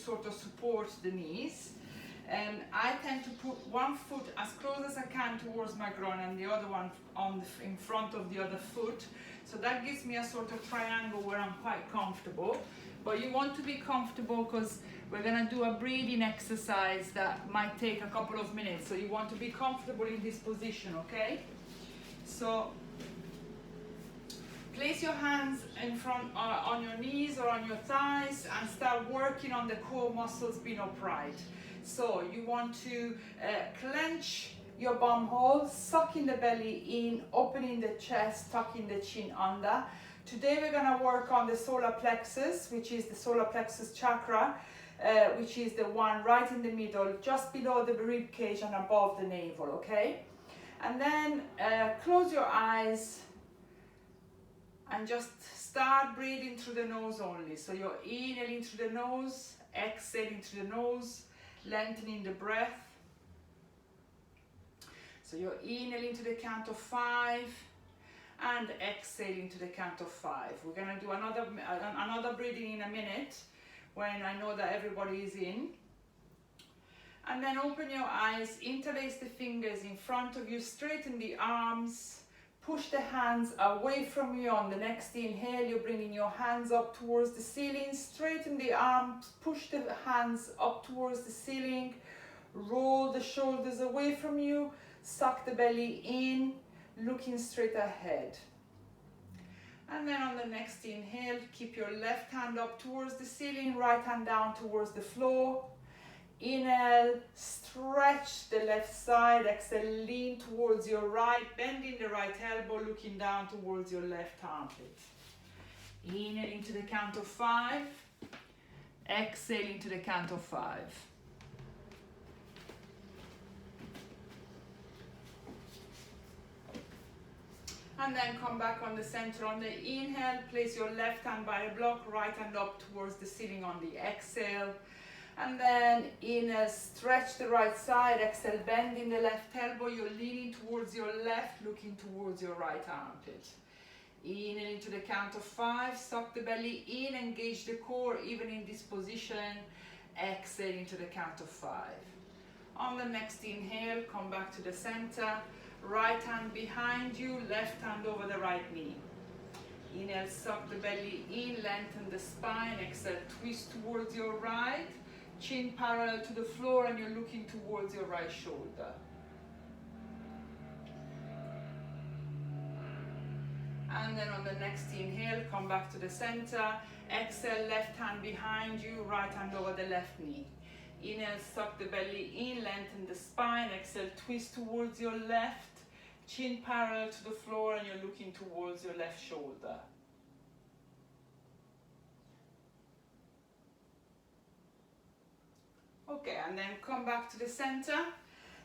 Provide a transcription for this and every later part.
sort of support the knees. And I tend to put one foot as close as I can towards my groin and the other one in front of the other foot. So that gives me a sort of triangle where I'm quite comfortable. But you want to be comfortable because we're going to do a breathing exercise that might take a couple of minutes. So you want to be comfortable in this position, okay? So place your hands in front on your knees or on your thighs and start working on the core muscles being upright. So you want to clench your bum hole, sucking the belly in, opening the chest, tucking the chin under. Today we're going to work on the solar plexus, which is the solar plexus chakra, which is the one right in the middle, just below the rib cage and above the navel, okay? And then close your eyes and just start breathing through the nose only. So you're inhaling through the nose, exhaling through the nose, lengthening the breath. So you're inhaling to the count of 5 and exhaling to the count of 5. We're going to do another breathing in a minute when I know that everybody is in. And then open your eyes, interlace the fingers in front of you, straighten the arms, push the hands away from you. On the next inhale, you're bringing your hands up towards the ceiling, straighten the arms, push the hands up towards the ceiling, roll the shoulders away from you, suck the belly in, looking straight ahead. And then on the next inhale, keep your left hand up towards the ceiling, right hand down towards the floor. Inhale, stretch the left side, exhale, lean towards your right, bending the right elbow, looking down towards your left armpit. Inhaling to the count of 5, exhaling to the count of 5. And then come back on the center. On the inhale, place your left hand by the block, right hand up towards the ceiling on the exhale. And then inhale, stretch the right side, exhale, bending the left elbow, you're leaning towards your left, looking towards your right armpit. Inhale to the count of 5, suck the belly in, engage the core even in this position, exhaling to the count of 5. On the next inhale, come back to the center, right hand behind you, left hand over the right knee. Inhale, suck the belly in, lengthen the spine, exhale, twist towards your right, chin parallel to the floor and you're looking towards your right shoulder. And then on the next inhale, come back to the center, exhale, left hand behind you, right hand over the left knee. Inhale, suck the belly in, lengthen the spine, exhale, twist towards your left, chin parallel to the floor and you're looking towards your left shoulder. Okay, and then come back to the center.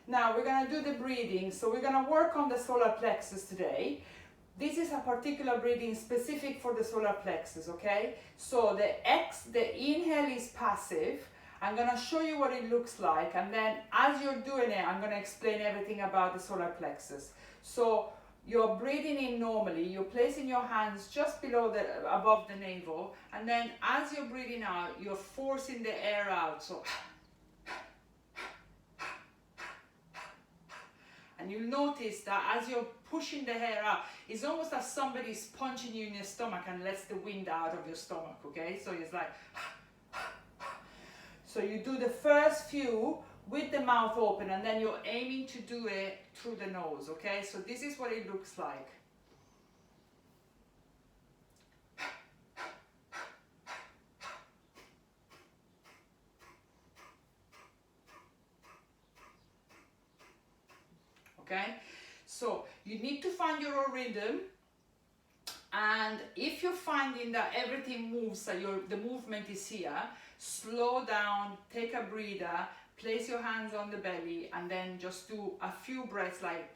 Now we're going to do the breathing. So we're going to work on the solar plexus today. This is a particular breathing specific for the solar plexus, okay? So the inhale is passive. I'm going to show you what it looks like, and then as you're doing it, I'm going to explain everything about the solar plexus. So you're breathing in normally, you're placing your hands just above the navel, and then as you're breathing out, you're forcing the air out. So and you'll notice that as you're pushing the air out, it's almost as somebody's punching you in your stomach and lets the wind out of your stomach, okay? So it's like, so you do the first few with the mouth open and then you're aiming to do it through the nose, okay? So this is what it looks like. Okay, so you need to find your own rhythm, and if you're finding that everything moves, so the movement is here, slow down, take a breather, place your hands on the belly, and then just do a few breaths like,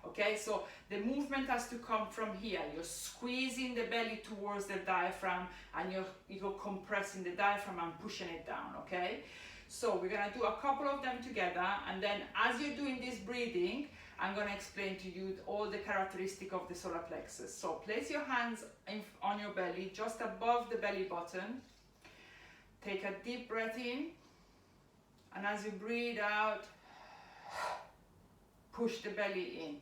okay, so the movement has to come from here. You're squeezing the belly towards the diaphragm, and you're compressing the diaphragm and pushing it down, okay? So we're going to do a couple of them together, and then as you're doing this breathing, I'm going to explain to you all the characteristics of the solar plexus. So place your hands on your belly, just above the belly button. Take a deep breath in, and as you breathe out, push the belly in.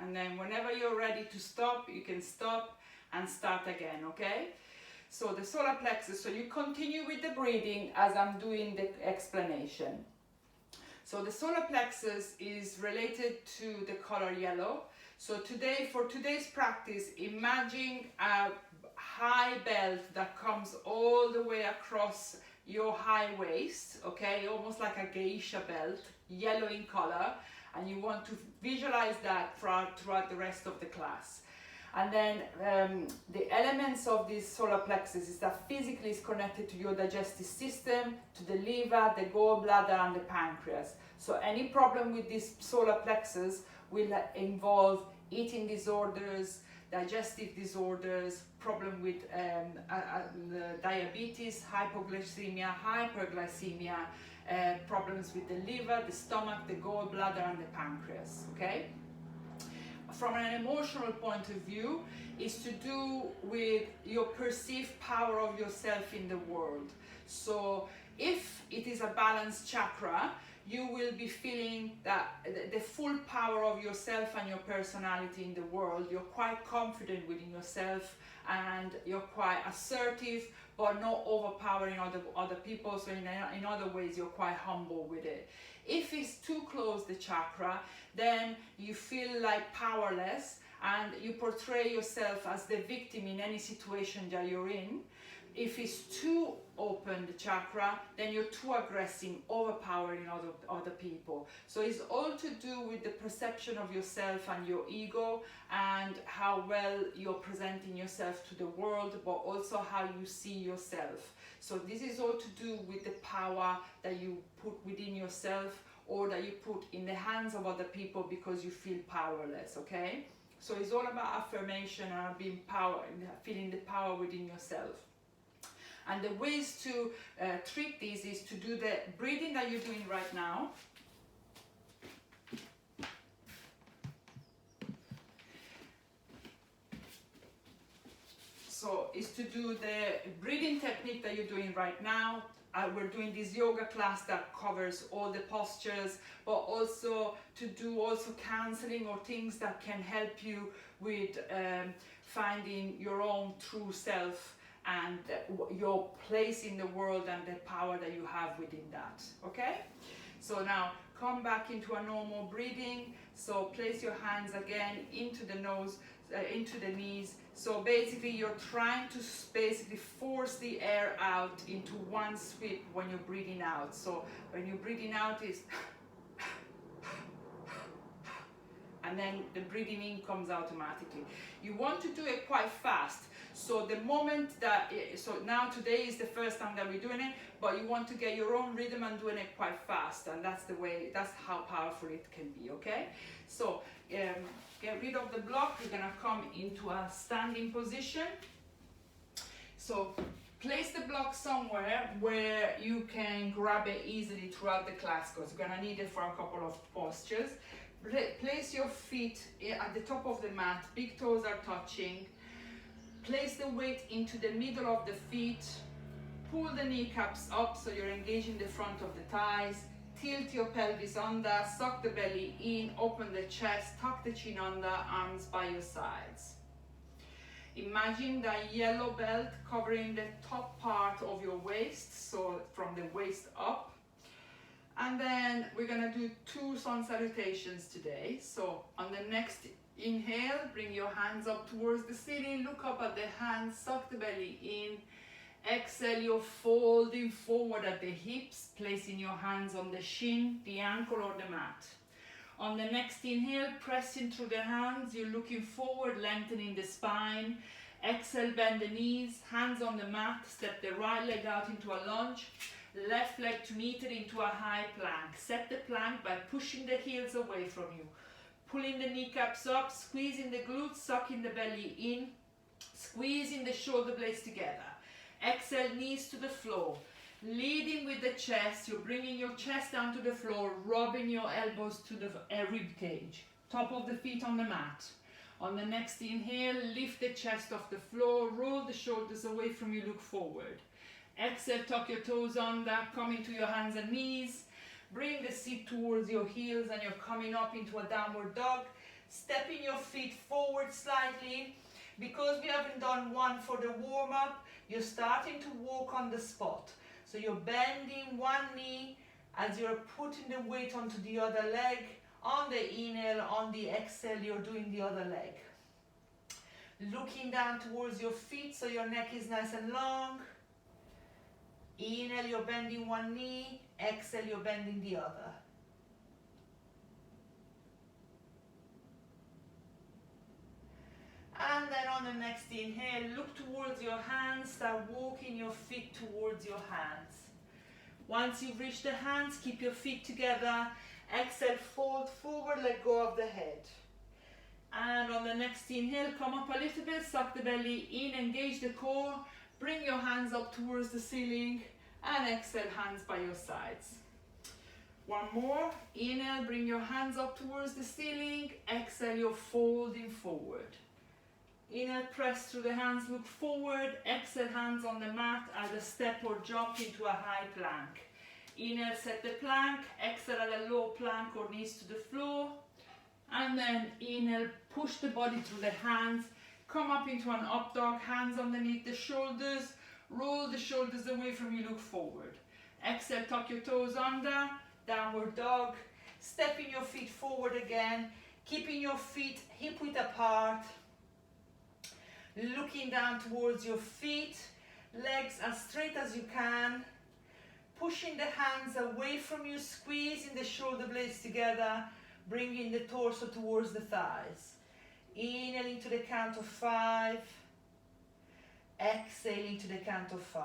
And then whenever you're ready to stop, you can stop and start again, okay? So the solar plexus, so you continue with the breathing as I'm doing the explanation. So the solar plexus is related to the color yellow. So today, for today's practice, imagine a high belt that comes all the way across your high waist, okay? Almost like a geisha belt, yellow in color. And you want to visualize that throughout the rest of the class. And then the elements of this solar plexus is that physically is connected to your digestive system, to the liver, the gallbladder, and the pancreas. So any problem with this solar plexus will involve eating disorders, digestive disorders, problem with diabetes, hypoglycemia, hyperglycemia, problems with the liver, the stomach, the gallbladder, and the pancreas, okay? From an emotional point of view, is to do with your perceived power of yourself in the world. So if it is a balanced chakra, you will be feeling that the full power of yourself and your personality in the world. You're quite confident within yourself, and you're quite assertive, but not overpowering other people. So in other ways, you're quite humble with it. If it's too close, the chakra, then you feel like powerless, and you portray yourself as the victim in any situation that you're in. If it's too open, the chakra, then you're too aggressive, overpowering other people. So it's all to do with the perception of yourself and your ego, and how well you're presenting yourself to the world, but also how you see yourself. So this is all to do with the power that you put within yourself, or that you put in the hands of other people because you feel powerless, okay? So it's all about affirmation and being feeling the power within yourself. And the ways to treat this is to do the breathing that you're doing right now. So it's to do the breathing technique that you're doing right now. We're doing this yoga class that covers all the postures, but also to do counseling or things that can help you with finding your own true self and your place in the world and the power that you have within that, okay? So now come back into a normal breathing. So place your hands again into the nose, into the knees. So basically you're trying to basically force the air out into one sweep when you're breathing out. So when you're breathing out is and then the breathing in comes automatically. You want to do it quite fast. So the moment that, so now today is the first time that we're doing it, but you want to get your own rhythm and doing it quite fast, and that's the way, that's how powerful it can be, okay? So get rid of the block. We're gonna come into a standing position. So place the block somewhere where you can grab it easily throughout the class, because you're gonna need it for a couple of postures. Place your feet at the top of the mat, big toes are touching. Place the weight into the middle of the feet. Pull the kneecaps up so you're engaging the front of the thighs. Tilt your pelvis under, suck the belly in, open the chest, tuck the chin under, arms by your sides. Imagine that yellow belt covering the top part of your waist, so from the waist up. And then we're gonna do 2 sun salutations today. So on the next inhale, bring your hands up towards the ceiling, look up at the hands, suck the belly in. Exhale, you're folding forward at the hips, placing your hands on the shin, the ankle or the mat. On the next inhale, pressing through the hands, you're looking forward, lengthening the spine. Exhale, bend the knees, hands on the mat, step the right leg out into a lunge. Left leg to meet it into a high plank. Set the plank by pushing the heels away from you. Pulling the kneecaps up, squeezing the glutes, sucking the belly in, squeezing the shoulder blades together. Exhale, knees to the floor. Leading with the chest, you're bringing your chest down to the floor, rubbing your elbows to the rib cage. Top of the feet on the mat. On the next inhale, lift the chest off the floor, roll the shoulders away from you, look forward. Exhale, tuck your toes under, come into your hands and knees. Bring the seat towards your heels and you're coming up into a downward dog. Stepping your feet forward slightly. Because we haven't done one for the warm-up, you're starting to walk on the spot. So you're bending one knee as you're putting the weight onto the other leg. On the inhale, on the exhale, you're doing the other leg. Looking down towards your feet so your neck is nice and long. Inhale, you're bending one knee. Exhale, you're bending the other. And then on the next inhale, look towards your hands, start walking your feet towards your hands. Once you've reached the hands, keep your feet together. Exhale, fold forward, let go of the head. And on the next inhale, come up a little bit, suck the belly in, engage the core, bring your hands up towards the ceiling, and exhale, hands by your sides. One more, inhale, bring your hands up towards the ceiling, exhale, you're folding forward. Inhale, press through the hands, look forward, exhale, hands on the mat, either step or jump into a high plank. Inhale, set the plank, exhale at a low plank or knees to the floor. And then inhale, push the body through the hands, come up into an up dog, hands underneath the shoulders, roll the shoulders away from you, look forward. Exhale, tuck your toes under, downward dog, stepping your feet forward again, keeping your feet hip width apart, looking down towards your feet, legs as straight as you can, pushing the hands away from you, squeezing the shoulder blades together, bringing the torso towards the thighs. Inhaling to the count of 5, exhaling to the count of 5.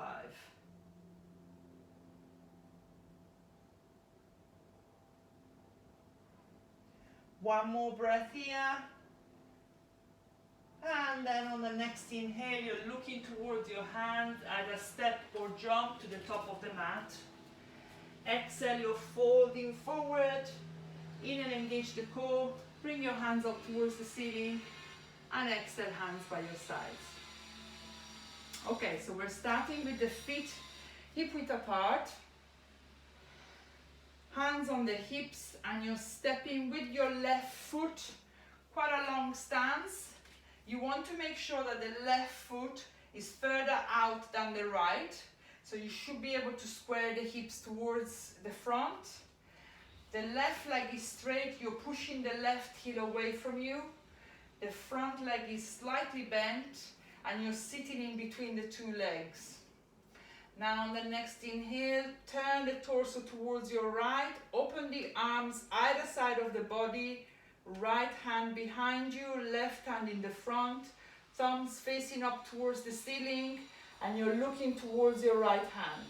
One more breath here. And then on the next inhale, you're looking towards your hand, either step or jump to the top of the mat. Exhale, you're folding forward. Inhale, engage the core. Bring your hands up towards the ceiling. And exhale, hands by your sides. Okay, so we're starting with the feet hip width apart. Hands on the hips, and you're stepping with your left foot, quite a long stance. You want to make sure that the left foot is further out than the right. So you should be able to square the hips towards the front. The left leg is straight, you're pushing the left heel away from you. The front leg is slightly bent, and you're sitting in between the two legs. Now on the next inhale, turn the torso towards your right, open the arms either side of the body, right hand behind you, left hand in the front, thumbs facing up towards the ceiling, and you're looking towards your right hand.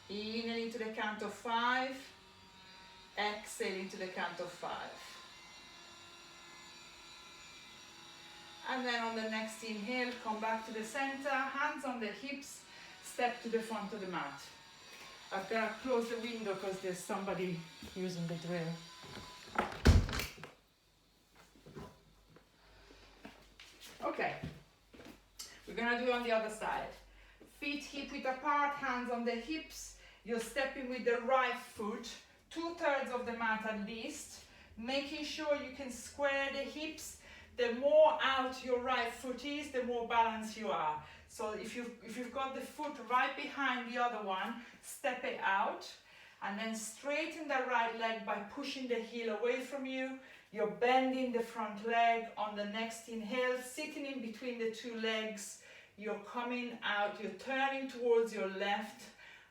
Inhaling to the count of 5, exhaling to the count of 5. And then on the next inhale, come back to the center, hands on the hips, step to the front of the mat. I've got to close the window because there's somebody using the drill. Okay, we're going to do on the other side. Feet hip width apart, hands on the hips. You're stepping with the right foot, 2/3 of the mat at least, making sure you can square the hips. The more out your right foot is, the more balanced you are. So if you've got the foot right behind the other one, step it out, and then straighten the right leg by pushing the heel away from you. You're bending the front leg. On the next inhale, sitting in between the two legs. You're coming out, you're turning towards your left,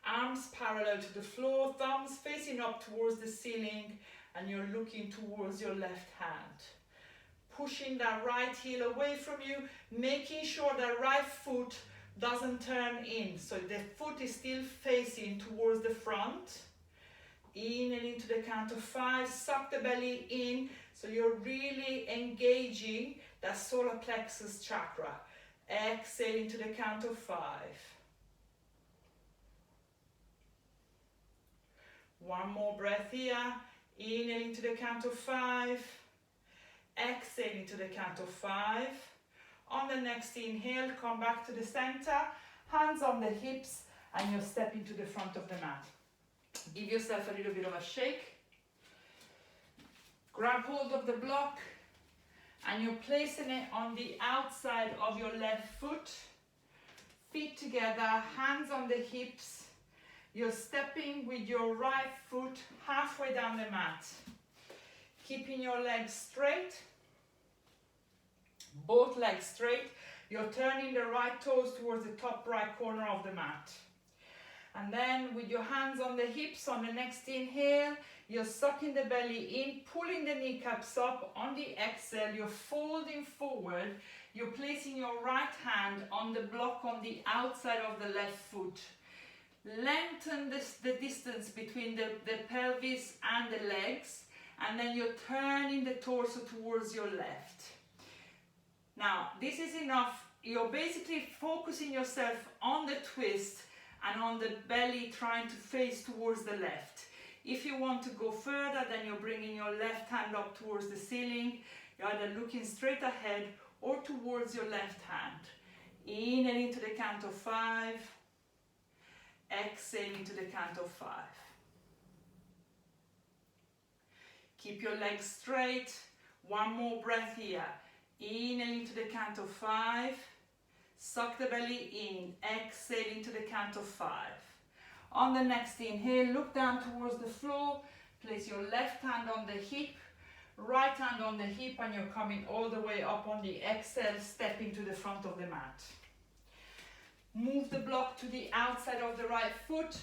arms parallel to the floor, thumbs facing up towards the ceiling, and you're looking towards your left hand. Pushing that right heel away from you, making sure that right foot doesn't turn in. So the foot is still facing towards the front. Inhaling to the count of 5, suck the belly in So you're really engaging that solar plexus chakra. Exhaling to the count of 5. One more breath here. Inhaling to the count of 5. Exhaling to the count of 5. On the next inhale, come back to the center. Hands on the hips, and you're stepping to the front of the mat. Give yourself a little bit of a shake. Grab hold of the block, and you're placing it on the outside of your left foot. Feet together, hands on the hips. You're stepping with your right foot halfway down the mat. Keeping your legs straight. Both legs straight. You're turning the right toes towards the top right corner of the mat. And then with your hands on the hips, on the next inhale, you're sucking the belly in, pulling the kneecaps up. On the exhale, you're folding forward. You're placing your right hand on the block on the outside of the left foot. Lengthen the distance between the pelvis and the legs, and then you're turning the torso towards your left. Now, this is enough. You're basically focusing yourself on the twist and on the belly trying to face towards the left. If you want to go further, then you're bringing your left hand up towards the ceiling. You're either looking straight ahead or towards your left hand. Inhaling to the count of 5. Exhaling to the count of 5. Keep your legs straight. One more breath here. Inhaling to the count of 5. Suck the belly in. Exhaling to the count of 5. On the next inhale, look down towards the floor. Place your left hand on the hip, right hand on the hip, and you're coming all the way up on the exhale, stepping to the front of the mat. Move the block to the outside of the right foot.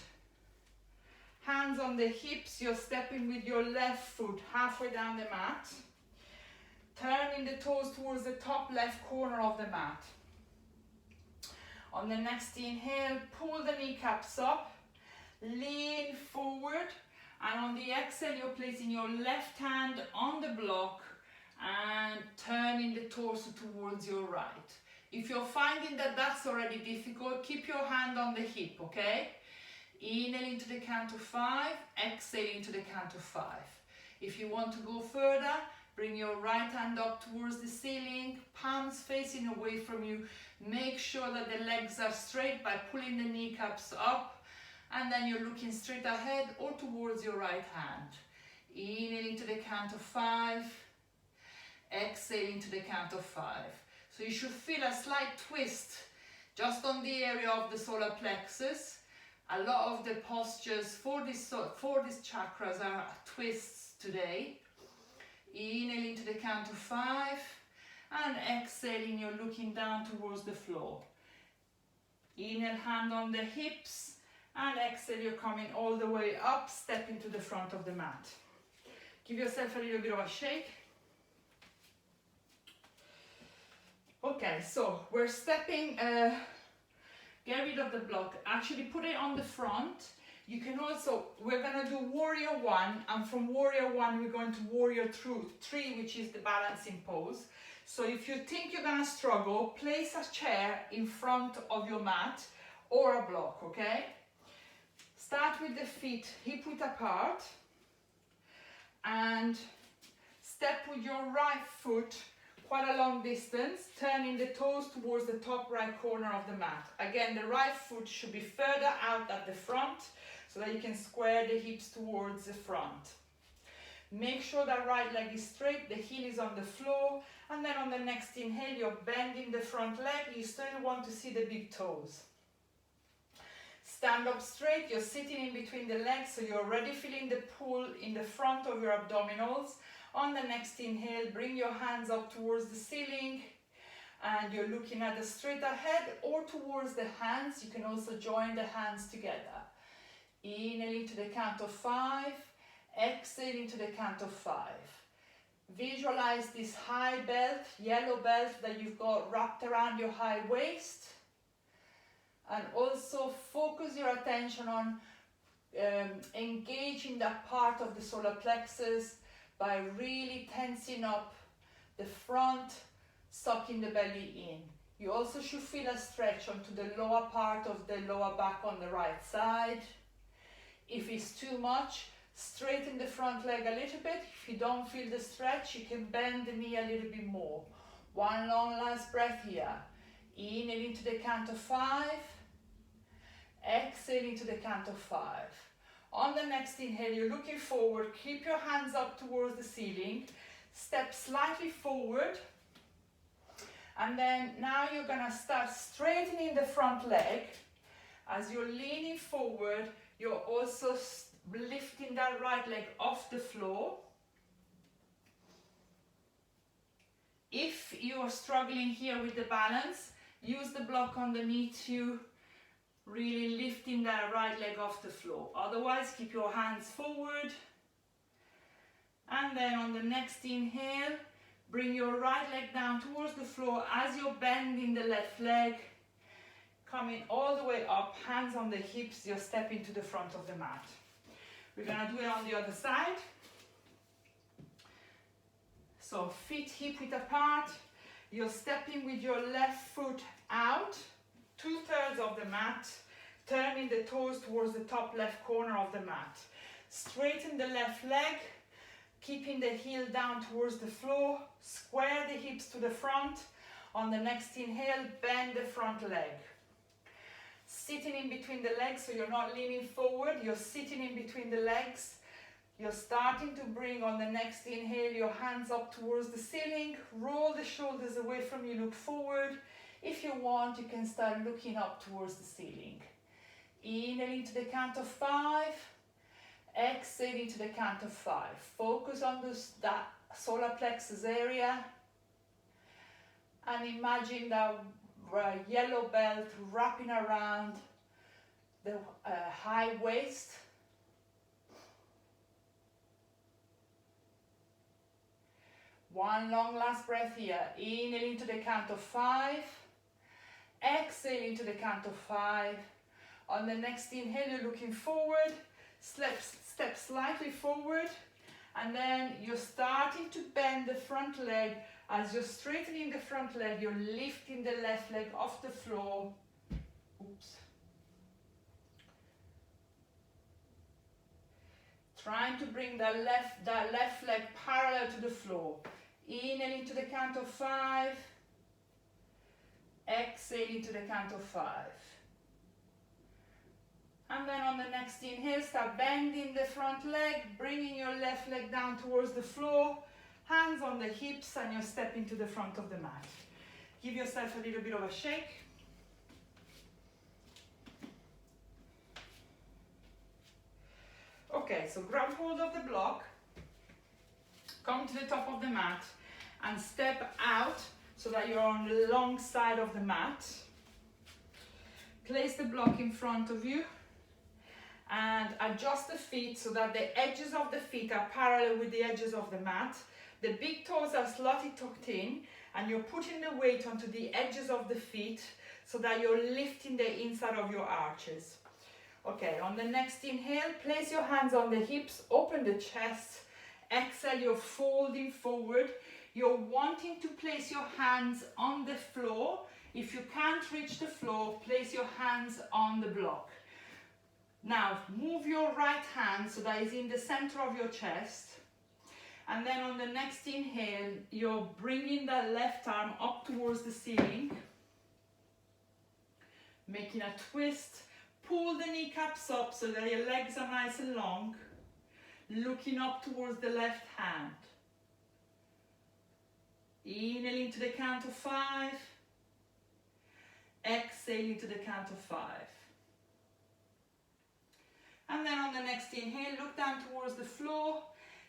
Hands on the hips, you're stepping with your left foot halfway down the mat. Turning the toes towards the top left corner of the mat. On the next inhale, pull the kneecaps up. Lean forward, and on the exhale you're placing your left hand on the block and turning the torso towards your right. If you're finding that that's already difficult, keep your hand on the hip, okay? Inhaling to the count of 5, exhaling to the count of 5. If you want to go further, bring your right hand up towards the ceiling, palms facing away from you. Make sure that the legs are straight by pulling the kneecaps up. And then you're looking straight ahead or towards your right hand. Inhaling to the count of 5. Exhaling to the count of 5. So you should feel a slight twist just on the area of the solar plexus. A lot of the postures for these chakras are twists today. Inhaling to the count of 5. And exhaling, you're looking down towards the floor. Inhale, hand on the hips. And exhale, you're coming all the way up, stepping to the front of the mat. Give yourself a little bit of a shake. Okay, so we're stepping, get rid of the block. Actually put it on the front. You can also, we're gonna do warrior 1, and from warrior 1 we're going to warrior 3, which is the balancing pose. So if you think you're gonna struggle, place a chair in front of your mat or a block, okay? Start with the feet hip-width apart and step with your right foot quite a long distance, turning the toes towards the top right corner of the mat. Again, the right foot should be further out at the front so that you can square the hips towards the front. Make sure that right leg is straight, the heel is on the floor, and then on the next inhale, you're bending the front leg. You still want to see the big toes. Stand up straight, you're sitting in between the legs, so you're already feeling the pull in the front of your abdominals. On the next inhale, bring your hands up towards the ceiling, and you're looking at the straight ahead or towards the hands. You can also join the hands together. Inhaling to the count of 5, exhaling to the count of 5. Visualize this high belt, yellow belt that you've got wrapped around your high waist. And also focus your attention on engaging that part of the solar plexus by really tensing up the front, sucking the belly in. You also should feel a stretch onto the lower part of the lower back on the right side. If it's too much, straighten the front leg a little bit. If you don't feel the stretch, you can bend the knee a little bit more. One long last breath here. Inhaling to the count of 5. Exhaling to the count of 5. On the next inhale, you're looking forward. Keep your hands up towards the ceiling. Step slightly forward. And then now you're going to start straightening the front leg. As you're leaning forward, you're also lifting that right leg off the floor. If you are struggling here with the balance, use the block underneath you, really lifting that right leg off the floor. Otherwise, keep your hands forward. And then on the next inhale, bring your right leg down towards the floor as you're bending the left leg. Coming all the way up, hands on the hips, you're stepping to the front of the mat. We're going to do it on the other side. So feet hip width apart. You're stepping with your left foot out, 2/3 of the mat, turning the toes towards the top left corner of the mat. Straighten the left leg, keeping the heel down towards the floor. Square the hips to the front. On the next inhale, bend the front leg. Sitting in between the legs, so you're not leaning forward, you're sitting in between the legs. You're starting to bring, on the next inhale, your hands up towards the ceiling. Roll the shoulders away from you, look forward. If you want, you can start looking up towards the ceiling. Inhaling to the count of 5. Exhaling to the count of 5. Focus on that solar plexus area. And imagine that yellow belt wrapping around the high waist. One long last breath here. Inhaling to the count of 5. Exhaling to the count of 5. On the next inhale, you're looking forward. Step slightly forward. And then you're starting to bend the front leg. As you're straightening the front leg, you're lifting the left leg off the floor. Oops. Trying to bring that left leg parallel to the floor. Inhaling to the count of 5. Exhaling to the count of 5. And then on the next inhale, start bending the front leg, bringing your left leg down towards the floor. Hands on the hips, and you're stepping to the front of the mat. Give yourself a little bit of a shake. Okay, so grab hold of the block, come to the top of the mat, and step out so that you're on the long side of the mat. Place the block in front of you and adjust the feet so that the edges of the feet are parallel with the edges of the mat. The big toes are slightly tucked in, and you're putting the weight onto the edges of the feet so that you're lifting the inside of your arches. Okay, on the next inhale, place your hands on the hips, open the chest. Exhale, you're folding forward. You're wanting to place your hands on the floor. If you can't reach the floor, place your hands on the block. Now, move your right hand so that it's in the center of your chest. And then on the next inhale, you're bringing that left arm up towards the ceiling. Making a twist. Pull the kneecaps up so that your legs are nice and long. Looking up towards the left hand. Inhaling to the count of 5. Exhaling to the count of 5. And then on the next inhale, look down towards the floor.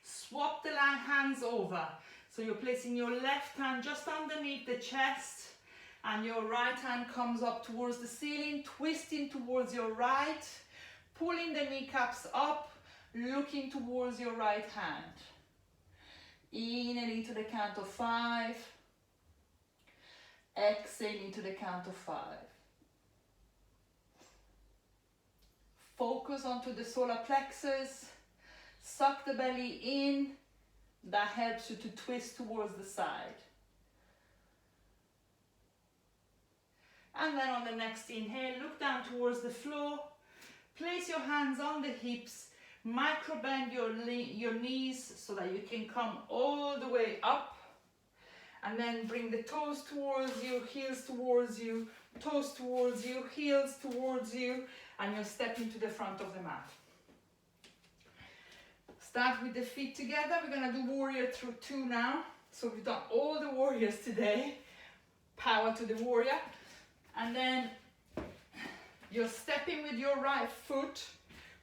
Swap the hands over. So you're placing your left hand just underneath the chest, and your right hand comes up towards the ceiling, twisting towards your right, pulling the kneecaps up, looking towards your right hand. Inhaling to the count of 5. Exhaling to the count of 5. Focus onto the solar plexus. Suck the belly in. That helps you to twist towards the side. And then on the next inhale, look down towards the floor. Place your hands on the hips. Micro bend your knees so that you can come all the way up. And then bring the toes towards you, heels towards you, toes towards you, heels towards you, and you'll step into the front of the mat. Start with the feet together. We're going to do warrior through 2 now. So we've done all the warriors today. Power to the warrior. And then you're stepping with your right foot,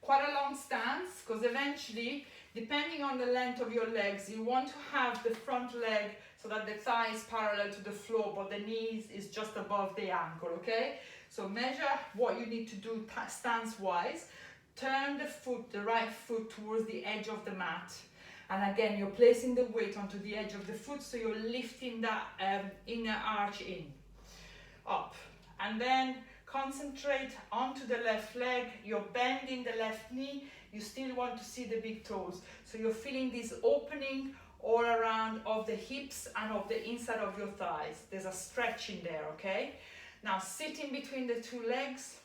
quite a long stance, because eventually, depending on the length of your legs, you want to have the front leg so that the thigh is parallel to the floor, but the knees is just above the ankle, okay? So measure what you need to do stance-wise. Turn the right foot towards the edge of the mat. And again, you're placing the weight onto the edge of the foot, so you're lifting that inner arch in, up. And then concentrate onto the left leg. You're bending the left knee. You still want to see the big toes. So you're feeling this opening all around of the hips and of the inside of your thighs. There's a stretch in there, okay? Now sit in between the 2 legs.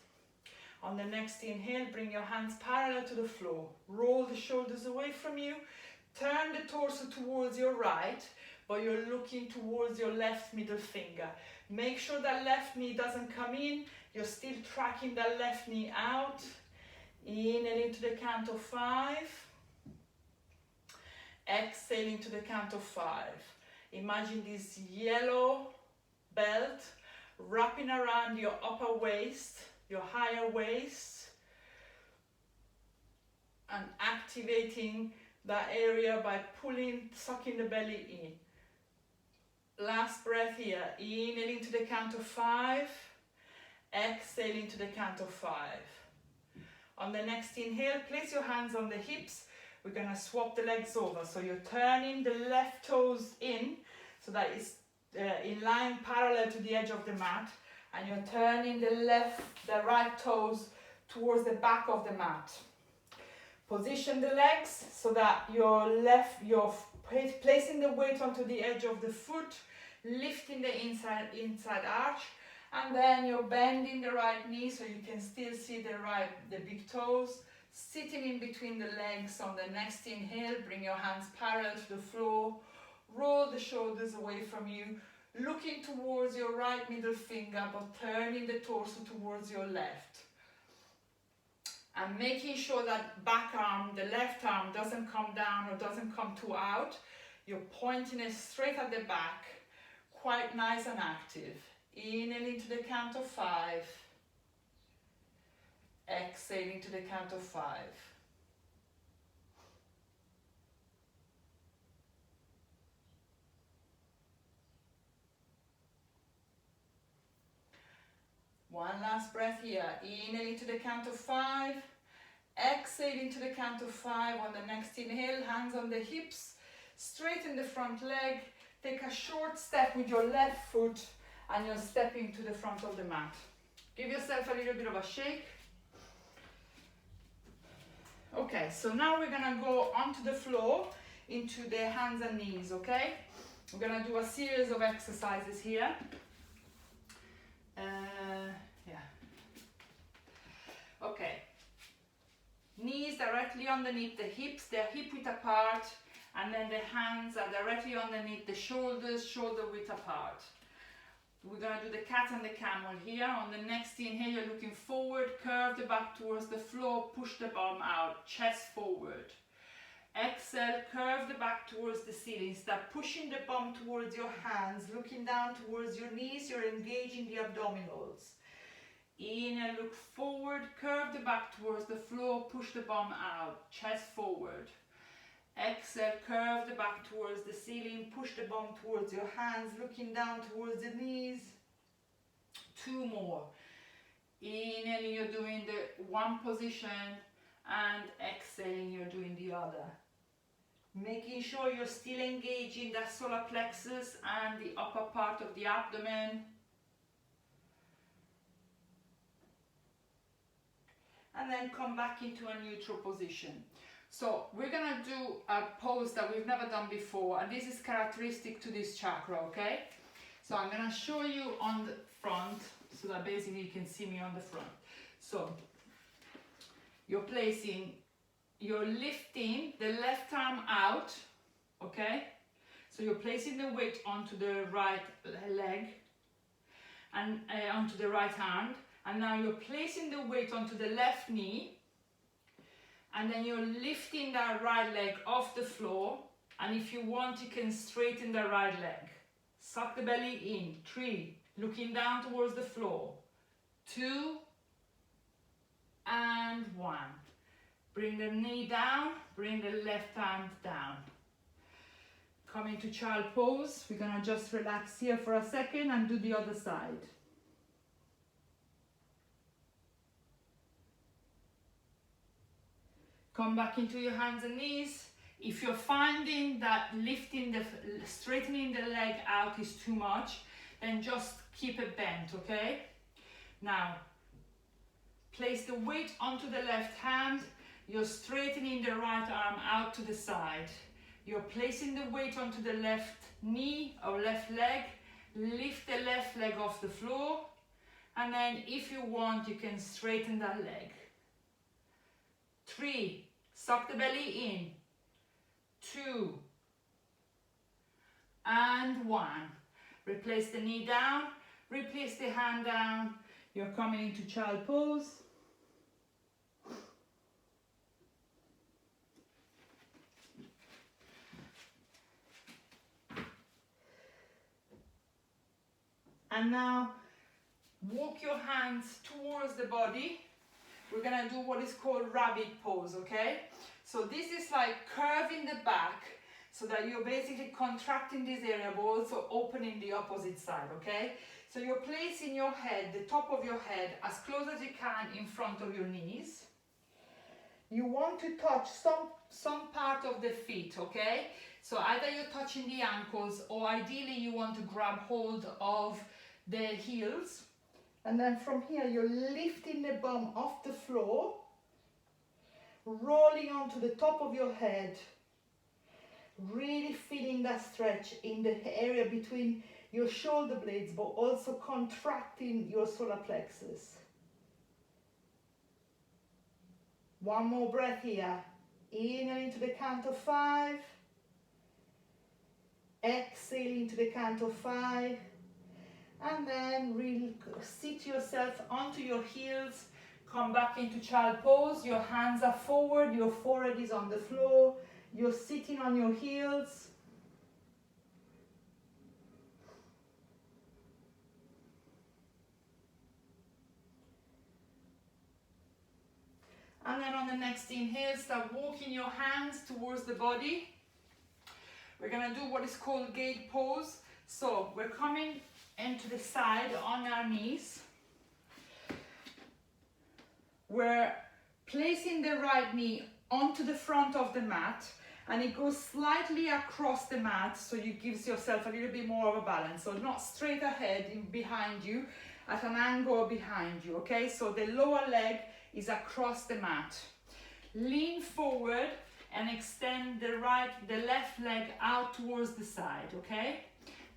On the next inhale, bring your hands parallel to the floor. Roll the shoulders away from you. Turn the torso towards your right, but you're looking towards your left middle finger. Make sure that left knee doesn't come in. You're still tracking that left knee out. Inhaling to the count of 5. Exhaling to the count of 5. Imagine this yellow belt wrapping around your upper waist, your higher waist, and activating that area by sucking the belly in. Last breath here. Inhaling to the count of 5. Exhaling to the count of 5. On the next inhale, place your hands on the hips. We're going to swap the legs over. So you're turning the left toes in so that it's in line parallel to the edge of the mat. And you're turning the right toes towards the back of the mat. Position the legs so that you're placing the weight onto the edge of the foot, lifting the inside arch, and then you're bending the right knee so you can still see the big toes. Sitting in between the legs. On the next inhale, bring your hands parallel to the floor. Roll the shoulders away from you, looking towards your right middle finger, but turning the torso towards your left. And making sure that back arm, the left arm, doesn't come down or doesn't come too out. You're pointing it straight at the back, quite nice and active. Inhaling to the count of 5. Exhaling to the count of 5. One last breath here. Inhaling to the count of 5. Exhaling to the count of 5. On the next inhale, hands on the hips. Straighten the front leg. Take a short step with your left foot and you're stepping to the front of the mat. Give yourself a little bit of a shake. Okay, so now we're going to go onto the floor into the hands and knees, okay? We're going to do a series of exercises here. Okay. Knees directly underneath the hips, they're hip width apart, and then the hands are directly underneath the shoulders, shoulder width apart. We're going to do the cat and the camel here. On the next inhale, you're looking forward, curve the back towards the floor, push the bum out, chest forward. Exhale, curve the back towards the ceiling. Start pushing the bum towards your hands, looking down towards your knees. You're engaging the abdominals. Inhale, look forward, curve the back towards the floor, push the bum out, chest forward. Exhale, curve the back towards the ceiling, push the bum towards your hands, looking down towards the knees. 2 more. Inhaling, you're doing the one position, and exhaling, you're doing the other. Making sure you're still engaging that solar plexus and the upper part of the abdomen. And then come back into a neutral position. So we're gonna do a pose that we've never done before, and this is characteristic to this chakra, okay? So I'm gonna show you on the front, so that basically you can see me on the front. So you're lifting the left arm out, okay? So you're placing the weight onto the right leg and onto the right hand, and now you're placing the weight onto the left knee, and then you're lifting that right leg off the floor, and if you want you can straighten the right leg. Suck the belly in. 3, looking down towards the floor. 2 and 1. Bring the knee down, bring the left hand down. Come into child pose. We're gonna just relax here for a second and do the other side. Come back into your hands and knees. If you're finding that straightening the leg out is too much, then just keep it bent, okay? Now, place the weight onto the left hand. You're straightening the right arm out to the side. You're placing the weight onto the left knee or left leg. Lift the left leg off the floor. And then if you want, you can straighten that leg. 3, suck the belly in. 2 and 1. Replace the knee down, replace the hand down. You're coming into child pose. And now walk your hands towards the body. We're gonna do what is called rabbit pose, okay? So this is like curving the back so that you're basically contracting this area but also opening the opposite side, okay? So you're placing your head, the top of your head, as close as you can in front of your knees. You want to touch some part of the feet, okay? So either you're touching the ankles or ideally you want to grab hold of the heels. And then from here, you're lifting the bum off the floor, rolling onto the top of your head, really feeling that stretch in the area between your shoulder blades, but also contracting your solar plexus. One more breath here. Inhaling to the count of 5. Exhaling to the count of 5. And then really sit yourself onto your heels. Come back into child pose. Your hands are forward. Your forehead is on the floor. You're sitting on your heels. And then on the next inhale, start walking your hands towards the body. We're going to do what is called gate pose. So we're coming into the side on our knees. We're placing the right knee onto the front of the mat, and it goes slightly across the mat, so you gives yourself a little bit more of a balance. So not straight ahead behind you, at an angle behind you, okay? So the lower leg is across the mat. Lean forward and extend the left leg out towards the side, okay?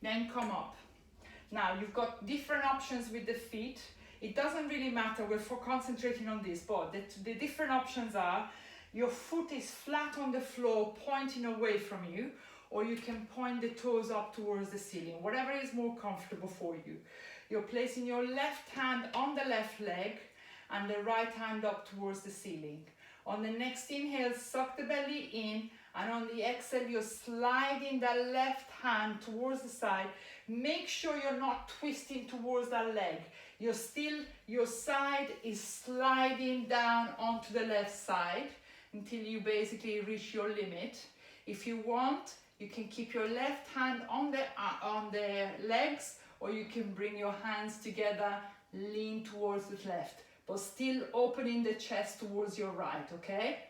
Then come up. Now you've got different options with the feet. It doesn't really matter, we're concentrating on this, but the different options are your foot is flat on the floor pointing away from you, or you can point the toes up towards the ceiling, whatever is more comfortable for you. You're placing your left hand on the left leg and the right hand up towards the ceiling. On the next inhale, suck the belly in, and on the exhale, you're sliding the left hand towards the side. Make sure you're not twisting towards that leg. Your side is sliding down onto the left side until you basically reach your limit. If you want, you can keep your left hand on the legs, or you can bring your hands together, lean towards the left, but still opening the chest towards your right, okay?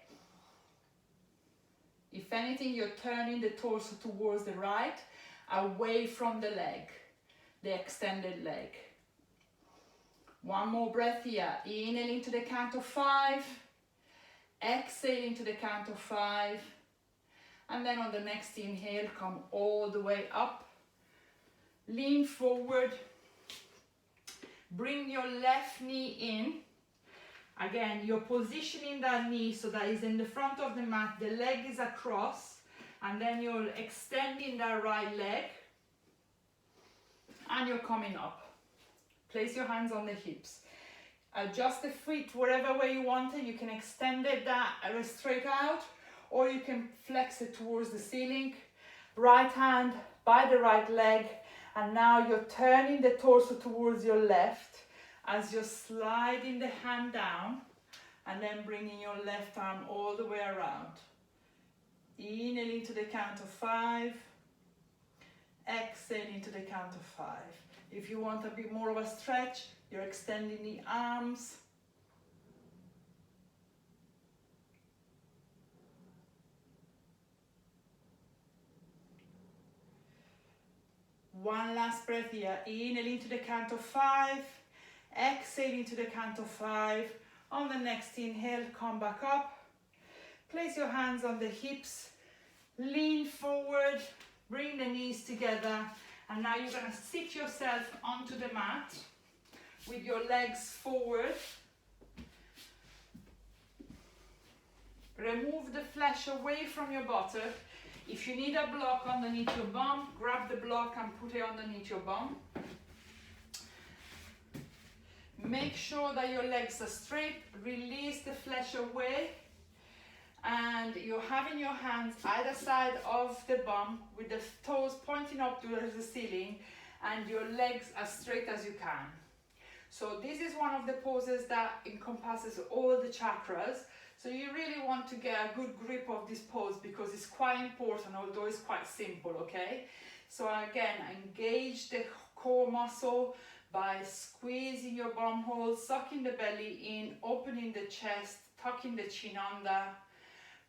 If anything, you're turning the torso towards the right, away from the leg, the extended leg. One more breath here. Inhaling to the count of 5. exhaling to the count of 5, and then on the next inhale, come all the way up, lean forward, bring your left knee in. Again, you're positioning that knee so that it's in the front of the mat, the leg is across, and then you're extending that right leg, and you're coming up. Place your hands on the hips. Adjust the feet whatever way you want it. You can extend it that straight out, or you can flex it towards the ceiling. Right hand by the right leg, and now you're turning the torso towards your left as you're sliding the hand down, and then bringing your left arm all the way around. Inhaling to the count of 5, exhaling to the count of 5. If you want a bit more of a stretch, you're extending the arms. One last breath here. Inhaling to the count of 5, exhaling to the count of 5. On the next inhale, come back up. Place your hands on the hips, lean forward, bring the knees together, and now you're going to sit yourself onto the mat with your legs forward. Remove the flesh away from your buttock. If you need a block underneath your bum, grab the block and put it underneath your bum. Make sure that your legs are straight, release the flesh away, and you're having your hands either side of the bum with the toes pointing up towards the ceiling, and your legs as straight as you can. So this is one of the poses that encompasses all the chakras. So you really want to get a good grip of this pose because it's quite important, although it's quite simple, okay? So again, engage the core muscle by squeezing your bum hole, sucking the belly in, opening the chest, tucking the chin under.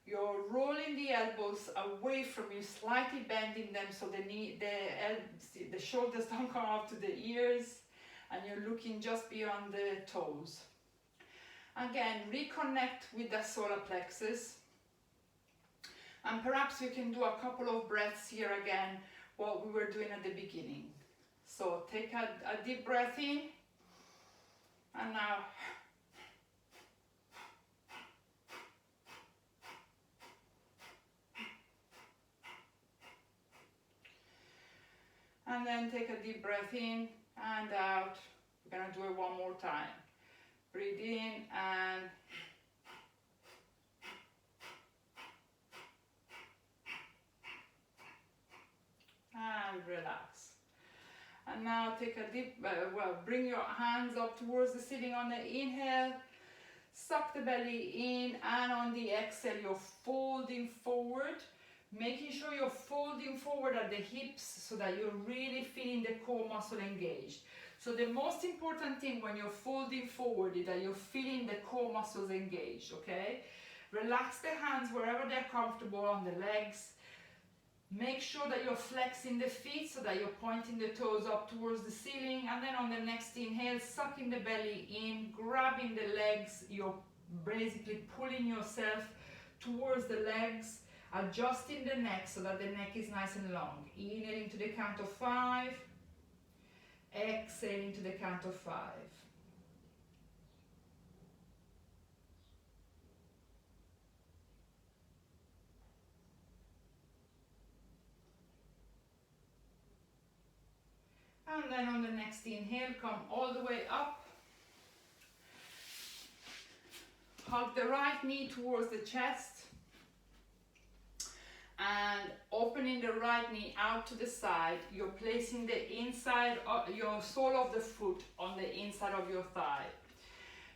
You're rolling the elbows away from you, slightly bending them so the shoulders don't come up to the ears, and you're looking just beyond the toes. Again, reconnect with the solar plexus. And perhaps we can do a couple of breaths here again, what we were doing at the beginning. So take a deep breath in, and now and then take a deep breath in and out. We're going to do it one more time. Breathe in and relax. And now take a deep, bring your hands up towards the ceiling on the inhale. Suck the belly in, and on the exhale, you're folding forward. Making sure you're folding forward at the hips so that you're really feeling the core muscle engaged. So the most important thing when you're folding forward is that you're feeling the core muscles engaged, okay? Relax the hands wherever they're comfortable on the legs. Make sure that you're flexing the feet so that you're pointing the toes up towards the ceiling, and then on the next inhale, sucking the belly in, grabbing the legs. You're basically pulling yourself towards the legs, adjusting the neck so that the neck is nice and long. Inhaling to the count of 5, exhaling to the count of 5. And then on the next inhale, come all the way up. Hug the right knee towards the chest. And opening the right knee out to the side, you're placing the inside of your sole of the foot on the inside of your thigh.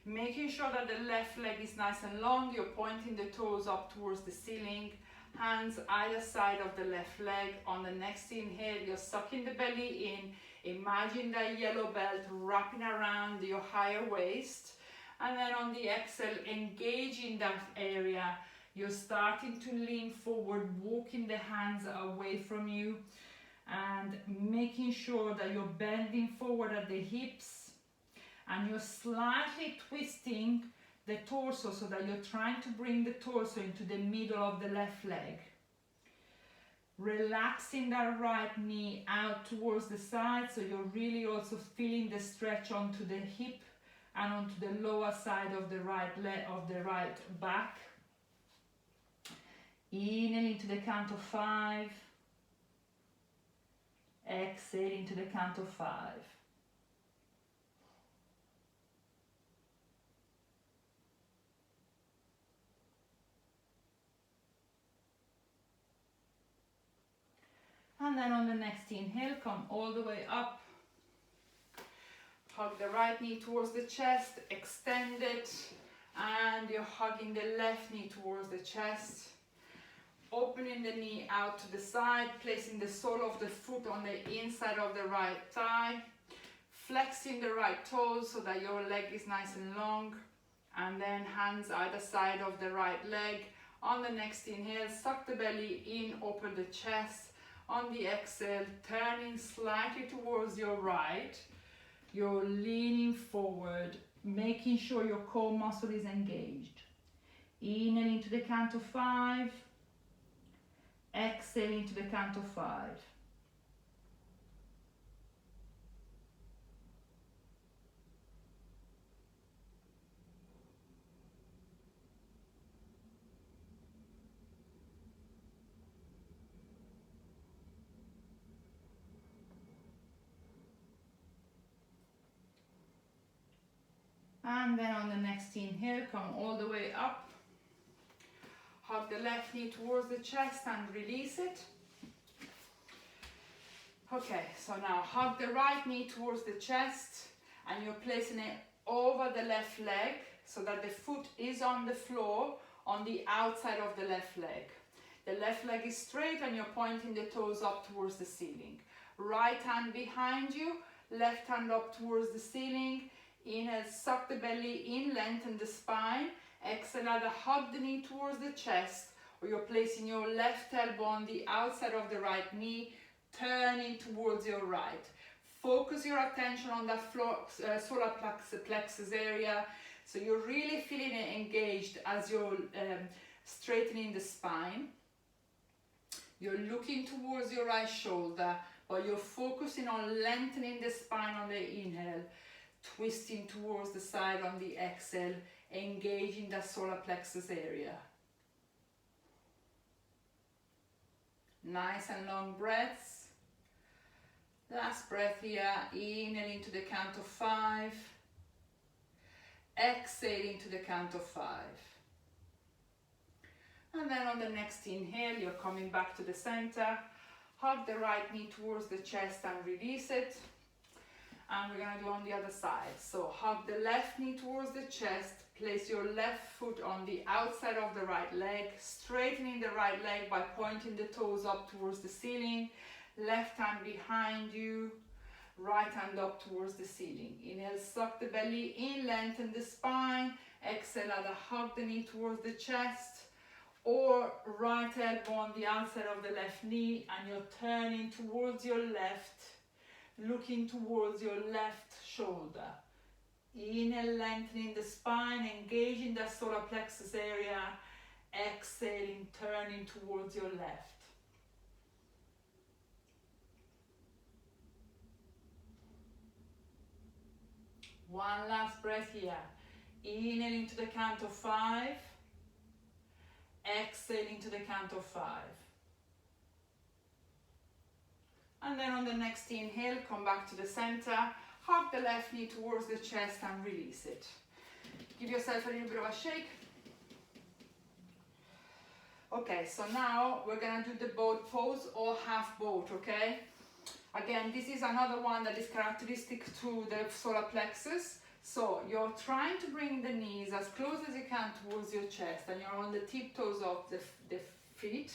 Making sure that the left leg is nice and long, you're pointing the toes up towards the ceiling. Hands either side of the left leg. On the next inhale, you're sucking the belly in. Imagine that yellow belt wrapping around your higher waist. And then on the exhale, engaging that area. You're starting to lean forward, walking the hands away from you, and making sure that you're bending forward at the hips, and you're slightly twisting the torso, so that you're trying to bring the torso into the middle of the left leg. Relaxing that right knee out towards the side, so you're really also feeling the stretch onto the hip and onto the lower side of the right leg, of the right back. Inhaling to the count of 5. Exhaling to the count of 5. And then on the next inhale, come all the way up. Hug the right knee towards the chest, extend it, and you're hugging the left knee towards the chest. Opening the knee out to the side, placing the sole of the foot on the inside of the right thigh. Flexing the right toes so that your leg is nice and long. And then hands either side of the right leg. On the next inhale, suck the belly in, open the chest. On the exhale, turning slightly towards your right. You're leaning forward, making sure your core muscle is engaged. Inhaling to the count of 5. Exhaling to the count of 5. And then on the next inhale, come all the way up. Hug the left knee towards the chest and release it. Okay, so now hug the right knee towards the chest and you're placing it over the left leg so that the foot is on the floor on the outside of the left leg. The left leg is straight and you're pointing the toes up towards the ceiling. Right hand behind you, left hand up towards the ceiling. Inhale, suck the belly in, lengthen the spine. Exhale, either hug the knee towards the chest or you're placing your left elbow on the outside of the right knee, turning towards your right. Focus your attention on that solar plexus area, so you're really feeling it engaged as you're straightening the spine. You're looking towards your right shoulder, but you're focusing on lengthening the spine on the inhale, twisting towards the side on the exhale, engaging that solar plexus area. Nice and long breaths. Last breath here, inhaling to the count of 5. Exhaling to the count of 5. And then on the next inhale, you're coming back to the center. Hug the right knee towards the chest and release it. And we're going to do on the other side. So hug the left knee towards the chest. Place your left foot on the outside of the right leg. Straightening the right leg by pointing the toes up towards the ceiling. Left hand behind you. Right hand up towards the ceiling. Inhale, suck the belly in, lengthen the spine. Exhale, either hug the knee towards the chest or right elbow on the outside of the left knee, and you're turning towards your left, looking towards your left shoulder. Inhale, lengthening the spine, engaging that solar plexus area. Exhaling, turning towards your left. One last breath here. Inhaling to the count of 5. Exhaling to the count of 5. And then on the next inhale, come back to the center. Hug the left knee towards the chest and release it. Give yourself a little bit of a shake. Okay, so now we're gonna do the boat pose or half boat, okay? Again, this is another one that is characteristic to the solar plexus. So you're trying to bring the knees as close as you can towards your chest, and you're on the tiptoes of the feet.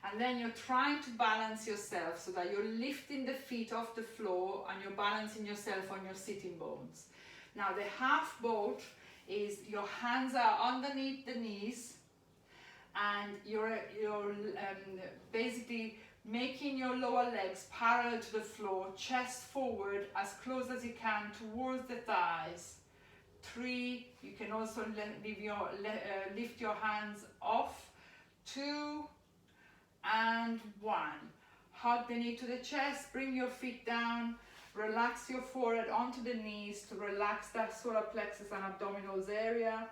And then you're trying to balance yourself so that you're lifting the feet off the floor and you're balancing yourself on your sitting bones. Now the half boat is your hands are underneath the knees and you're basically making your lower legs parallel to the floor, chest forward as close as you can towards the thighs. 3, you can also lift your hands off, 2 and 1. Hug the knee to the chest, bring your feet down, relax your forehead onto the knees to relax that solar plexus and abdominals area.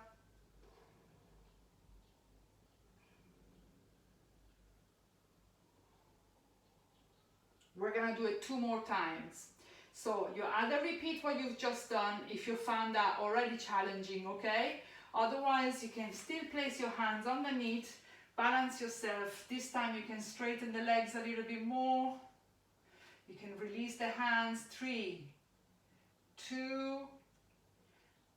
We're gonna do it 2 more times. So you either repeat what you've just done if you found that already challenging, okay? Otherwise, you can still place your hands underneath, balance yourself. This time you can straighten the legs a little bit more. You can release the hands, 3, 2,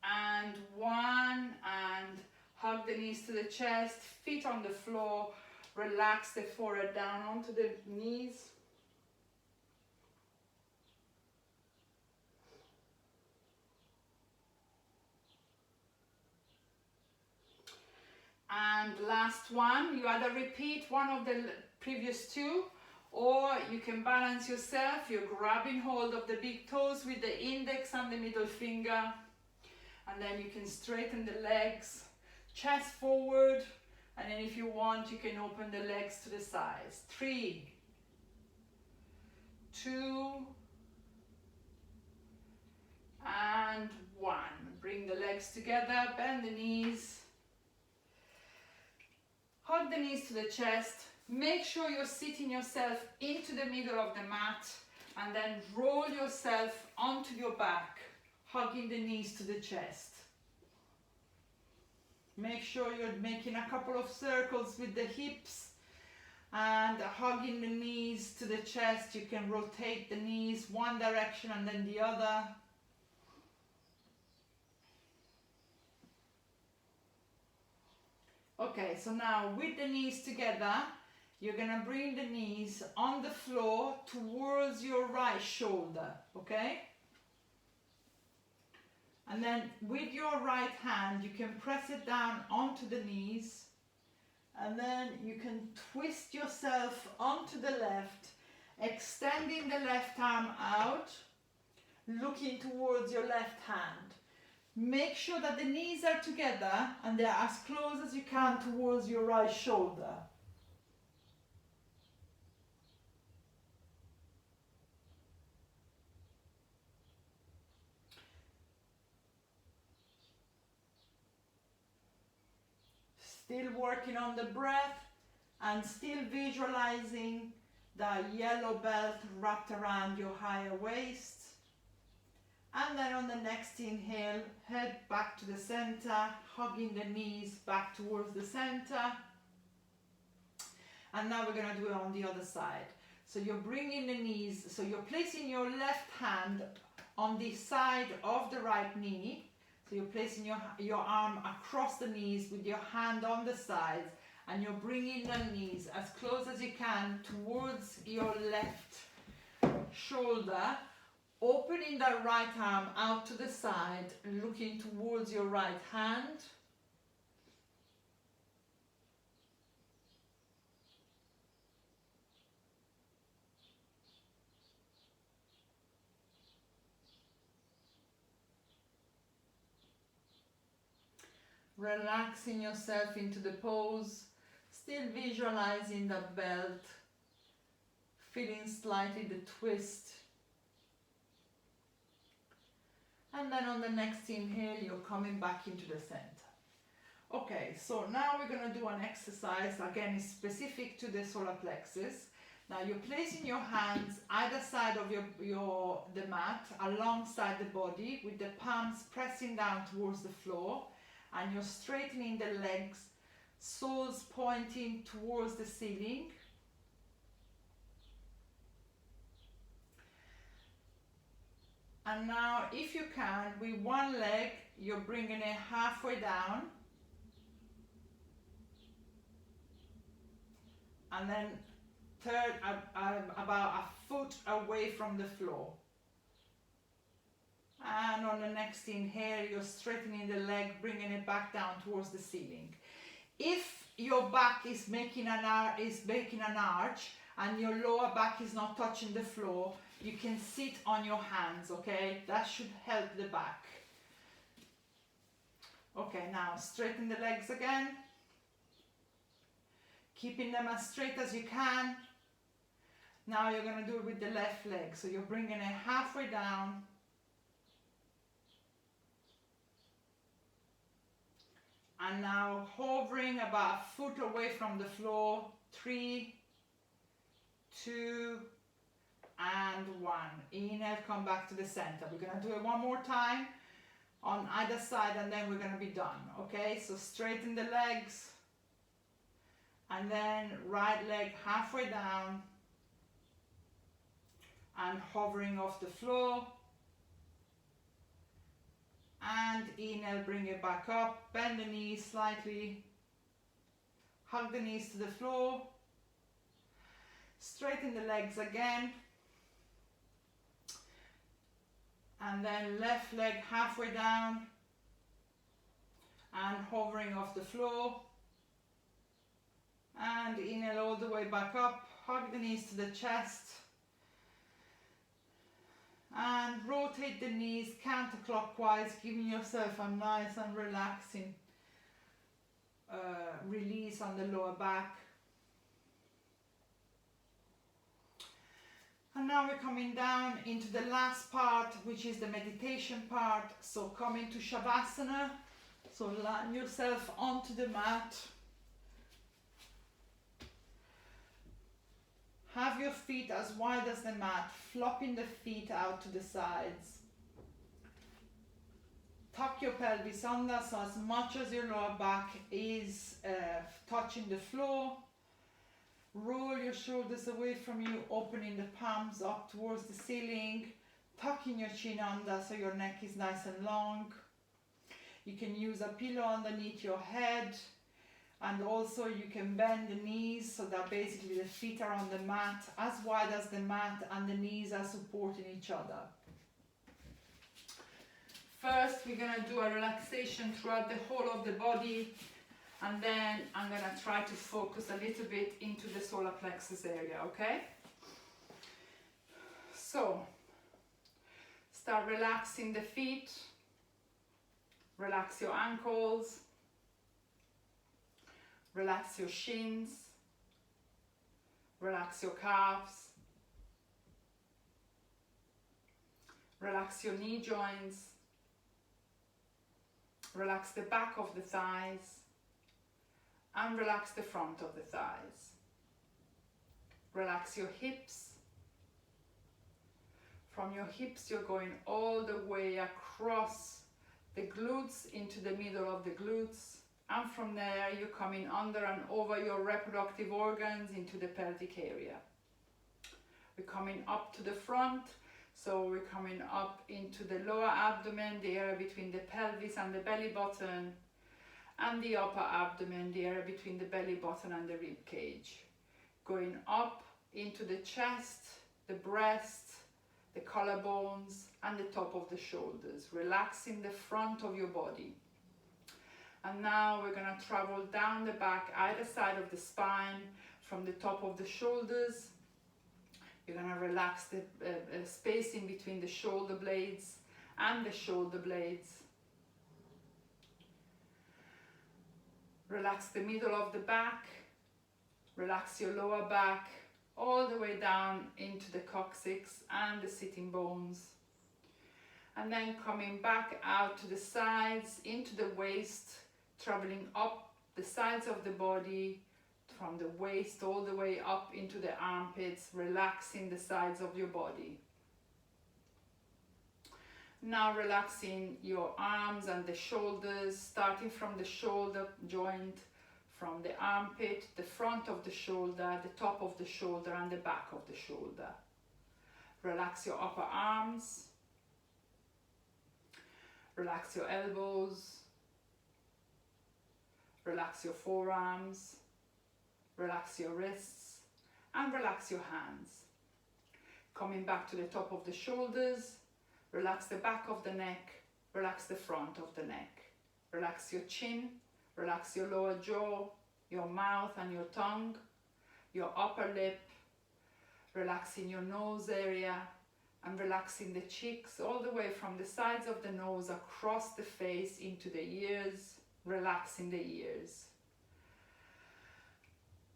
and 1, and hug the knees to the chest, feet on the floor, relax the forehead down onto the knees. And last one, you either repeat one of the previous 2, or you can balance yourself. You're grabbing hold of the big toes with the index and the middle finger, and then you can straighten the legs, chest forward, and then if you want, you can open the legs to the sides. 3, 2, and 1. Bring the legs together, bend the knees. Hug the knees to the chest. Make sure you're sitting yourself into the middle of the mat, and then roll yourself onto your back, hugging the knees to the chest. Make sure you're making a couple of circles with the hips and hugging the knees to the chest. You can rotate the knees one direction and then the other. Okay, so now with the knees together, you're gonna bring the knees on the floor towards your right shoulder, okay? And then with your right hand, you can press it down onto the knees, and then you can twist yourself onto the left, extending the left arm out, looking towards your left hand. Make sure that the knees are together and they're as close as you can towards your right shoulder. Still working on the breath and still visualizing the yellow belt wrapped around your higher waist. And then on the next inhale, head back to the center, hugging the knees back towards the center. And now we're going to do it on the other side. So you're bringing the knees, so you're placing your left hand on the side of the right knee. So you're placing your arm across the knees with your hand on the sides, and you're bringing the knees as close as you can towards your left shoulder, opening that right arm out to the side, looking towards your right hand. Relaxing yourself into the pose, still visualizing the belt, feeling slightly the twist. And then on the next inhale, you're coming back into the center. Okay, so now we're going to do an exercise. Again, it's specific to the solar plexus. Now you're placing your hands either side of the mat, alongside the body, with the palms pressing down towards the floor, and you're straightening the legs, soles pointing towards the ceiling. And now, if you can, with one leg, you're bringing it halfway down. And then third, about a foot away from the floor. And on the next inhale, you're straightening the leg, bringing it back down towards the ceiling. If your back is making an arch and your lower back is not touching the floor, you can sit on your hands, okay? That should help the back. Okay, now straighten the legs again. Keeping them as straight as you can. Now you're going to do it with the left leg. So you're bringing it halfway down. And now hovering about a foot away from the floor. 3, 2, and 1. Inhale, come back to the center. We're going to do it one more time on either side and then we're going to be done. Okay, so straighten the legs. And then right leg halfway down. And hovering off the floor. And inhale, bring it back up, bend the knees slightly, hug the knees to the floor, straighten the legs again, and then left leg halfway down and hovering off the floor, and inhale all the way back up, hug the knees to the chest, and rotate the knees counterclockwise, giving yourself a nice and relaxing release on the lower back. And now we're coming down into the last part, which is the meditation part. So come into Shavasana. So land yourself onto the mat. Have your feet as wide as the mat, flopping the feet out to the sides. Tuck your pelvis under so as much as your lower back is touching the floor. Roll your shoulders away from you, opening the palms up towards the ceiling. Tucking your chin under so your neck is nice and long. You can use a pillow underneath your head. And also you can bend the knees so that basically the feet are on the mat, as wide as the mat, and the knees are supporting each other. First, we're going to do a relaxation throughout the whole of the body. And then I'm going to try to focus a little bit into the solar plexus area, okay? So, start relaxing the feet. Relax your ankles. Relax your shins, relax your calves, relax your knee joints, relax the back of the thighs, and relax the front of the thighs. Relax your hips. From your hips you're going all the way across the glutes into the middle of the glutes. And from there, you're coming under and over your reproductive organs into the pelvic area. We're coming up to the front, so we're coming up into the lower abdomen, the area between the pelvis and the belly button, and the upper abdomen, the area between the belly button and the rib cage. Going up into the chest, the breast, the collarbones, and the top of the shoulders, relaxing the front of your body. And now we're going to travel down the back, either side of the spine, from the top of the shoulders. You're going to relax the space in between the shoulder blades and the shoulder blades. Relax the middle of the back. Relax your lower back, all the way down into the coccyx and the sitting bones. And then coming back out to the sides, into the waist, traveling up the sides of the body, from the waist all the way up into the armpits, relaxing the sides of your body. Now relaxing your arms and the shoulders, starting from the shoulder joint, from the armpit, the front of the shoulder, the top of the shoulder, and the back of the shoulder. Relax your upper arms. Relax your elbows. Relax your forearms. Relax your wrists. And relax your hands. Coming back to the top of the shoulders. Relax the back of the neck. Relax the front of the neck. Relax your chin. Relax your lower jaw, your mouth and your tongue, your upper lip. Relaxing your nose area. And relaxing the cheeks all the way from the sides of the nose across the face into the ears, relaxing the ears.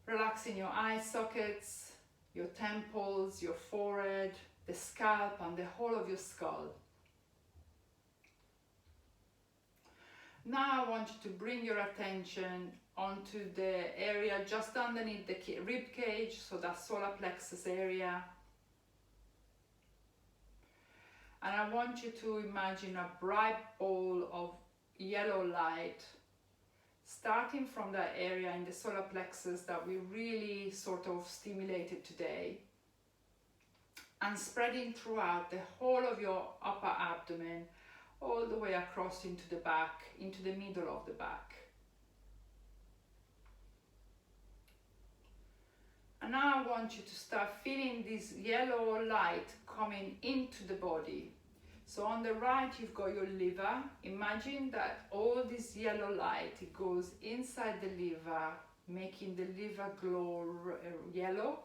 Relaxing your eye sockets, your temples, your forehead, the scalp and the whole of your skull. Now I want you to bring your attention onto the area just underneath the rib cage, so that solar plexus area. And I want you to imagine a bright ball of yellow light starting from that area in the solar plexus that we really sort of stimulated today, and spreading throughout the whole of your upper abdomen, all the way across into the back, into the middle of the back. And now I want you to start feeling this yellow light coming into the body. So on the right, you've got your liver. Imagine that all this yellow light, it goes inside the liver, making the liver glow yellow.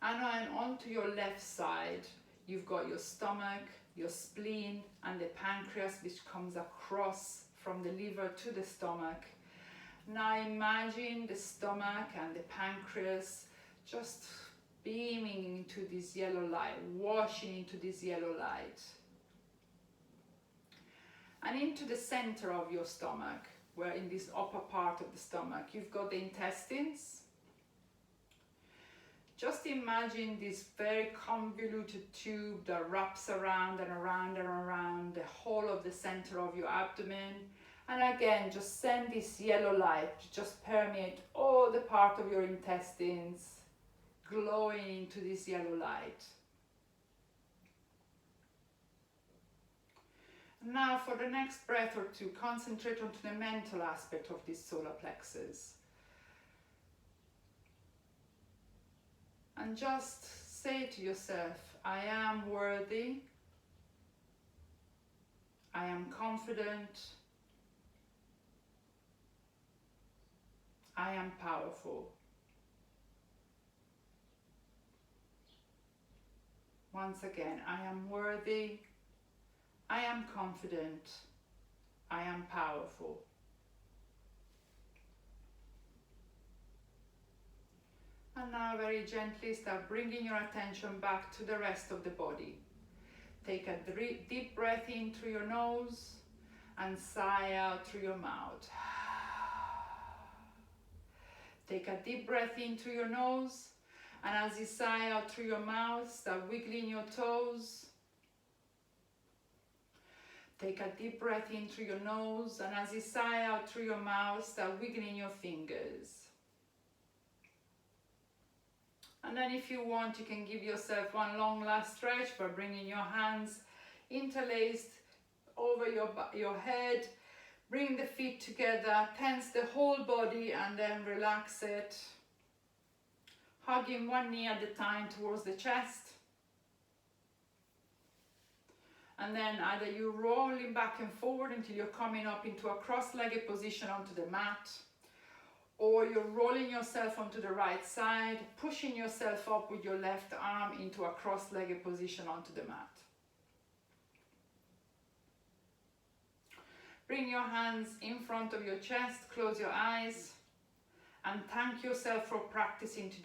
And then onto your left side, you've got your stomach, your spleen, and the pancreas, which comes across from the liver to the stomach. Now imagine the stomach and the pancreas just beaming into this yellow light, washing into this yellow light. And into the center of your stomach, where in this upper part of the stomach, you've got the intestines. Just imagine this very convoluted tube that wraps around and around and around the whole of the center of your abdomen. And again, just send this yellow light to just permeate all the part of your intestines, glowing into this yellow light. Now for the next breath or two, concentrate on the mental aspect of this solar plexus. And just say to yourself, I am worthy, I am confident, I am powerful. Once again, I am worthy, I am confident, I am powerful. And now very gently start bringing your attention back to the rest of the body. Take a deep breath in through your nose and sigh out through your mouth. Take a deep breath in through your nose, and as you sigh out through your mouth, start wiggling your toes. Take a deep breath in through your nose, and as you sigh out through your mouth, start wiggling your fingers. And then if you want, you can give yourself one long last stretch by bringing your hands interlaced over your head. Bring the feet together, tense the whole body, and then relax it. Hugging one knee at a time towards the chest. And then either you're rolling back and forward until you're coming up into a cross-legged position onto the mat, or you're rolling yourself onto the right side, pushing yourself up with your left arm into a cross-legged position onto the mat. Bring your hands in front of your chest, close your eyes, and thank yourself for practicing today.